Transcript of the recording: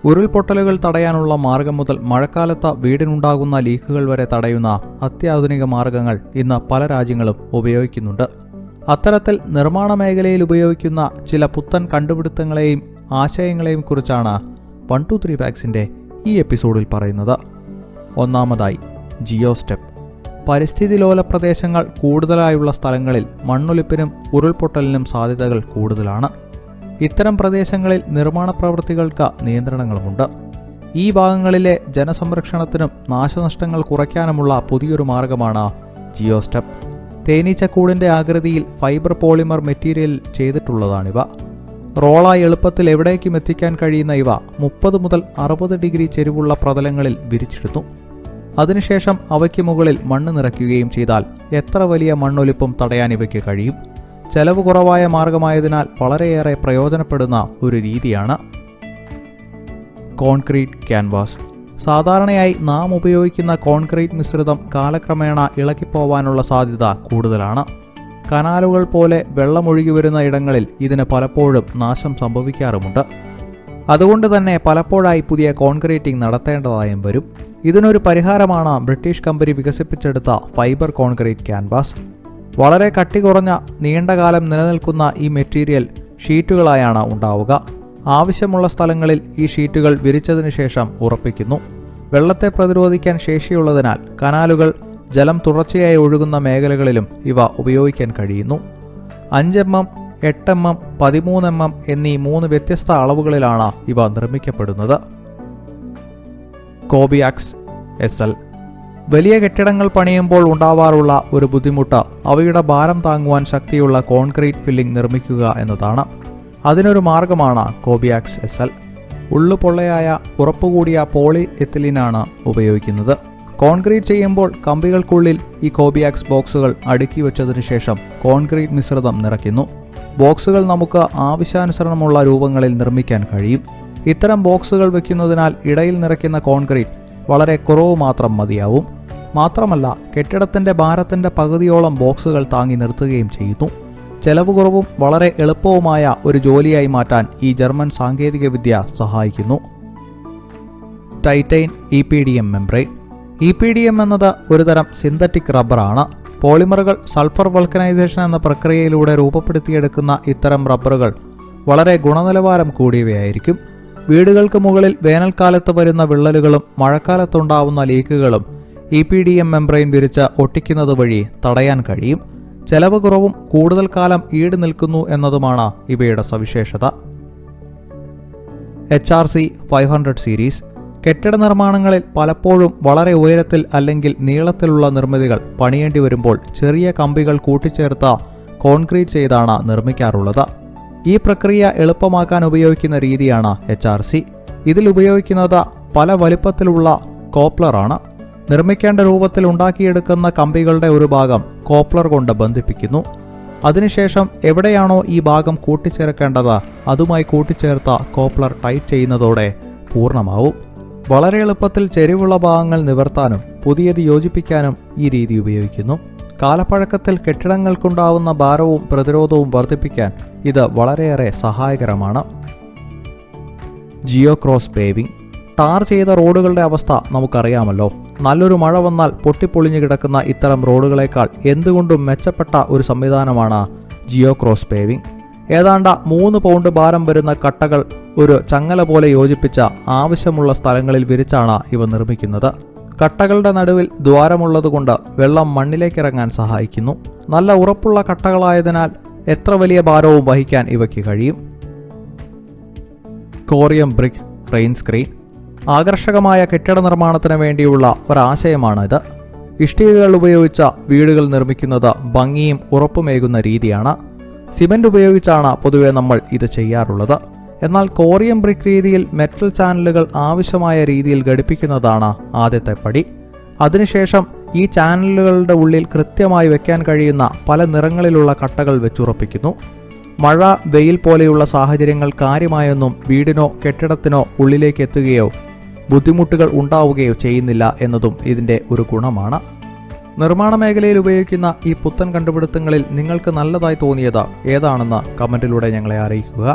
ഉരുൾപൊട്ടലുകൾ തടയാനുള്ള മാർഗം മുതൽ മഴക്കാലത്ത് വീടിനുണ്ടാകുന്ന ലീക്കുകൾ വരെ തടയുന്ന അത്യാധുനിക മാർഗങ്ങൾ ഇന്ന് പല രാജ്യങ്ങളും ഉപയോഗിക്കുന്നുണ്ട്. അത്തരത്തിൽ നിർമ്മാണ മേഖലയിൽ ഉപയോഗിക്കുന്ന ചില പുത്തൻ കണ്ടുപിടുത്തങ്ങളെയും ആശയങ്ങളെയും കുറിച്ചാണ് 123 ഫാക്ട്സിന്റെ ഈ എപ്പിസോഡിൽ പറയുന്നത്. ഒന്നാമതായി, ജിയോ സ്റ്റെപ്പ്. പരിസ്ഥിതി ലോല പ്രദേശങ്ങൾ കൂടുതലായുള്ള സ്ഥലങ്ങളിൽ മണ്ണൊലിപ്പിനും ഉരുൾപൊട്ടലിനും സാധ്യതകൾ കൂടുതലാണ്. ഇത്തരം പ്രദേശങ്ങളിൽ നിർമ്മാണ പ്രവൃത്തികൾക്ക് നിയന്ത്രണങ്ങളുമുണ്ട്. ഈ ഭാഗങ്ങളിലെ ജനസംരക്ഷണത്തിനും നാശനഷ്ടങ്ങൾ കുറയ്ക്കാനുമുള്ള പുതിയൊരു മാർഗമാണ് ജിയോ സ്റ്റെപ്പ്. തേനീച്ചക്കൂടിന്റെ ആകൃതിയിൽ ഫൈബർ പോളിമർ മെറ്റീരിയൽ ചെയ്തിട്ടുള്ളതാണിവ. റോളായി എളുപ്പത്തിൽ എവിടേക്കും എത്തിക്കാൻ കഴിയുന്ന ഇവ 30 മുതൽ 60 ഡിഗ്രി ചെരിവുള്ള പ്രതലങ്ങളിൽ വിരിച്ചിടുന്നു. അതിനുശേഷം അവയ്ക്ക് മുകളിൽ മണ്ണ് നിറയ്ക്കുകയും ചെയ്താൽ എത്ര വലിയ മണ്ണൊലിപ്പും തടയാൻ ഇവയ്ക്ക് കഴിയും. ചെലവ് കുറവായ മാർഗമായതിനാൽ വളരെയേറെ പ്രയോജനപ്പെടുന്ന ഒരു രീതിയാണ്. Concrete canvas. സാധാരണയായി നാം ഉപയോഗിക്കുന്ന കോൺക്രീറ്റ് മിശ്രിതം കാലക്രമേണ ഇളകിപ്പോവാനുള്ള സാധ്യത കൂടുതലാണ്. കനാലുകൾ പോലെ വെള്ളമൊഴുകി വരുന്ന ഇടങ്ങളിൽ ഇതിന് പലപ്പോഴും നാശം സംഭവിക്കാറുമുണ്ട്. അതുകൊണ്ട് തന്നെ പലപ്പോഴായി പുതിയ കോൺക്രീറ്റിംഗ് നടത്തേണ്ടതായും വരും. ഇതിനൊരു പരിഹാരമാണ് ബ്രിട്ടീഷ് കമ്പനി വികസിപ്പിച്ചെടുത്ത ഫൈബർ കോൺക്രീറ്റ് ക്യാൻവാസ്. വളരെ കട്ടി കുറഞ്ഞ നീണ്ടകാലം നിലനിൽക്കുന്ന ഈ മെറ്റീരിയൽ ഷീറ്റുകളായാണ് ഉണ്ടാവുക. ആവശ്യമുള്ള സ്ഥലങ്ങളിൽ ഈ ഷീറ്റുകൾ വിരിച്ചതിനു ശേഷം ഉറപ്പിക്കുന്നു. വെള്ളത്തെ പ്രതിരോധിക്കാൻ ശേഷിയുള്ളതിനാൽ കനാലുകൾ, ജലം തുടർച്ചയായി ഒഴുകുന്ന മേഖലകളിലും ഇവ ഉപയോഗിക്കാൻ കഴിയുന്നു. 5 mm, 8 mm, 13 mm എന്നീ 3 വ്യത്യസ്ത അളവുകളിലാണ് ഇവ നിർമ്മിക്കപ്പെടുന്നത്. കോബിയാക്സ് SL. വലിയ കെട്ടിടങ്ങൾ പണിയുമ്പോൾ ഉണ്ടാവാറുള്ള ഒരു ബുദ്ധിമുട്ട് അവയുടെ ഭാരം താങ്ങുവാൻ ശക്തിയുള്ള കോൺക്രീറ്റ് ഫില്ലിംഗ് നിർമ്മിക്കുക എന്നതാണ്. അതിനൊരു മാർഗമാണ് കോബിയാക്സ് SL. ഉള്ളുപൊള്ളയായ ഉറപ്പുകൂടിയ പോളി എത്തിലീനാണ് ഉപയോഗിക്കുന്നത്. കോൺക്രീറ്റ് ചെയ്യുമ്പോൾ കമ്പികൾക്കുള്ളിൽ ഈ കോബിയാക്സ് ബോക്സുകൾ അടുക്കി വെച്ചതിനു ശേഷം കോൺക്രീറ്റ് മിശ്രിതം നിറയ്ക്കുന്നു. ബോക്സുകൾ നമുക്ക് ആവശ്യാനുസരണമുള്ള രൂപങ്ങളിൽ നിർമ്മിക്കാൻ കഴിയും. ഇത്തരം ബോക്സുകൾ വയ്ക്കുന്നതിനാൽ ഇടയിൽ നിറയ്ക്കുന്ന കോൺക്രീറ്റ് വളരെ കുറവ് മാത്രം മതിയാവും. മാത്രമല്ല, കെട്ടിടത്തിന്റെ ഭാരത്തിന്റെ പകുതിയോളം ബോക്സുകൾ താങ്ങി നിർത്തുകയും ചെയ്യുന്നു. ചെലവ് കുറവും വളരെ എളുപ്പവുമായ ഒരു ജോലിയായി മാറ്റാൻ ഈ ജർമ്മൻ സാങ്കേതികവിദ്യ സഹായിക്കുന്നു. ടൈറ്റൈൻ EPDM മെംബ്രെയിൻ. EPDM എന്നത് ഒരുതരം സിന്തറ്റിക് റബ്ബറാണ്. പോളിമറുകൾ സൾഫർ വൾക്കനൈസേഷൻ എന്ന പ്രക്രിയയിലൂടെ രൂപപ്പെടുത്തിയെടുക്കുന്ന ഇത്തരം റബ്ബറുകൾ വളരെ ഗുണനിലവാരം കൂടിയവയായിരിക്കും. വീടുകൾക്ക് മുകളിൽ വേനൽക്കാലത്ത് വരുന്ന വിള്ളലുകളും മഴക്കാലത്തുണ്ടാവുന്ന ലീക്കുകളും EPDM മെംബ്രെയിൻ വിരിച്ച് ഒട്ടിക്കുന്നത് വഴി തടയാൻ കഴിയും. ചെലവ് കുറവും കൂടുതൽ കാലം ഈട് നിൽക്കുന്നു എന്നതുമാണ് ഇവയുടെ സവിശേഷത. HRC 500 series. കെട്ടിട നിർമ്മാണങ്ങളിൽ പലപ്പോഴും വളരെ ഉയരത്തിൽ അല്ലെങ്കിൽ നീളത്തിലുള്ള നിർമ്മിതികൾ പണിയേണ്ടി വരുമ്പോൾ ചെറിയ കമ്പികൾ കൂട്ടിച്ചേർത്ത കോൺക്രീറ്റ് ചെയ്താണ് നിർമ്മിക്കാറുള്ളത്. ഈ പ്രക്രിയ എളുപ്പമാക്കാൻ ഉപയോഗിക്കുന്ന രീതിയാണ് HRC. ഇതിൽ ഉപയോഗിക്കുന്നത് പല വലിപ്പത്തിലുള്ള കോപ്ലറാണ്. നിർമ്മിക്കേണ്ട രൂപത്തിൽ ഉണ്ടാക്കിയെടുക്കുന്ന കമ്പികളുടെ ഒരു ഭാഗം കോപ്ലർ കൊണ്ട് ബന്ധിപ്പിക്കുന്നു. അതിനുശേഷം എവിടെയാണോ ഈ ഭാഗം കൂട്ടിച്ചേർക്കേണ്ടത് അതുമായി കൂട്ടിച്ചേർത്ത കോപ്ലർ ടൈറ്റ് ചെയ്യുന്നതോടെ പൂർണ്ണമാവും. വളരെ എളുപ്പത്തിൽ ചെരിവുള്ള ഭാഗങ്ങൾ നിവർത്താനും പുതിയത് യോജിപ്പിക്കാനും ഈ രീതി ഉപയോഗിക്കുന്നു. കാലപ്പഴക്കത്തിൽ കെട്ടിടങ്ങൾക്കുണ്ടാവുന്ന ഭാരവും പ്രതിരോധവും വർദ്ധിപ്പിക്കാൻ ഇത് വളരെയേറെ സഹായകരമാണ്. Jio cross paving. ടാർ ചെയ്ത റോഡുകളുടെ അവസ്ഥ നമുക്കറിയാമല്ലോ. നല്ലൊരു മഴ വന്നാൽ പൊട്ടിപ്പൊളിഞ്ഞു കിടക്കുന്ന ഇത്തരം റോഡുകളേക്കാൾ എന്തുകൊണ്ടും മെച്ചപ്പെട്ട ഒരു സംവിധാനമാണ് ജിയോ ക്രോസ് പേവിംഗ്. ഏതാണ്ട് 3 പൗണ്ട് ഭാരം വരുന്ന കട്ടകൾ ഒരു ചങ്ങല പോലെ യോജിപ്പിച്ച ആവശ്യമുള്ള സ്ഥലങ്ങളിൽ വിരിച്ചാണ് ഇവ നിർമ്മിക്കുന്നത്. കട്ടകളുടെ നടുവിൽ ദ്വാരമുള്ളതുകൊണ്ട് വെള്ളം മണ്ണിലേക്കിറങ്ങാൻ സഹായിക്കുന്നു. നല്ല ഉറപ്പുള്ള കട്ടകളായതിനാൽ എത്ര വലിയ ഭാരവും വഹിക്കാൻ ഇവയ്ക്ക് കഴിയും. കോറിയം ബ്രിക്ക് റെയിൻ സ്ക്രീൻ. ആകർഷകമായ കെട്ടിട നിർമ്മാണത്തിന് വേണ്ടിയുള്ള ഒരാശയമാണിത്. ഇഷ്ടികകൾ ഉപയോഗിച്ച വീടുകൾ നിർമ്മിക്കുന്നത് ഭംഗിയും ഉറപ്പുമേകുന്ന രീതിയാണ്. സിമന്റ് ഉപയോഗിച്ചാണ് പൊതുവെ നമ്മൾ ഇത് ചെയ്യാറുള്ളത്. എന്നാൽ കോറിയം ബ്രിക്ക് രീതിയിൽ മെറ്റൽ ചാനലുകൾ ആവശ്യമായ രീതിയിൽ ഘടിപ്പിക്കുന്നതാണ് ആദ്യത്തെ പടി. അതിനുശേഷം ഈ ചാനലുകളുടെ ഉള്ളിൽ കൃത്യമായി വെക്കാൻ കഴിയുന്ന പല നിറങ്ങളിലുള്ള കട്ടകൾ വെച്ചുറപ്പിക്കുന്നു. മഴ, വെയിൽ പോലെയുള്ള സാഹചര്യങ്ങൾ കാര്യമായൊന്നും വീടിനോ കെട്ടിടത്തിനോ ഉള്ളിലേക്ക് എത്തുകയോ ബുദ്ധിമുട്ടുകൾ ഉണ്ടാവുകയോ ചെയ്യുന്നില്ല എന്നതും ഇതിൻ്റെ ഒരു ഗുണമാണ്. നിർമ്മാണ മേഖലയിൽ ഉപയോഗിക്കുന്ന ഈ പുത്തൻ കണ്ടുപിടുത്തങ്ങളിൽ നിങ്ങൾക്ക് നല്ലതായി തോന്നിയത് ഏതാണെന്ന് കമൻറ്റിലൂടെ ഞങ്ങളെ അറിയിക്കുക.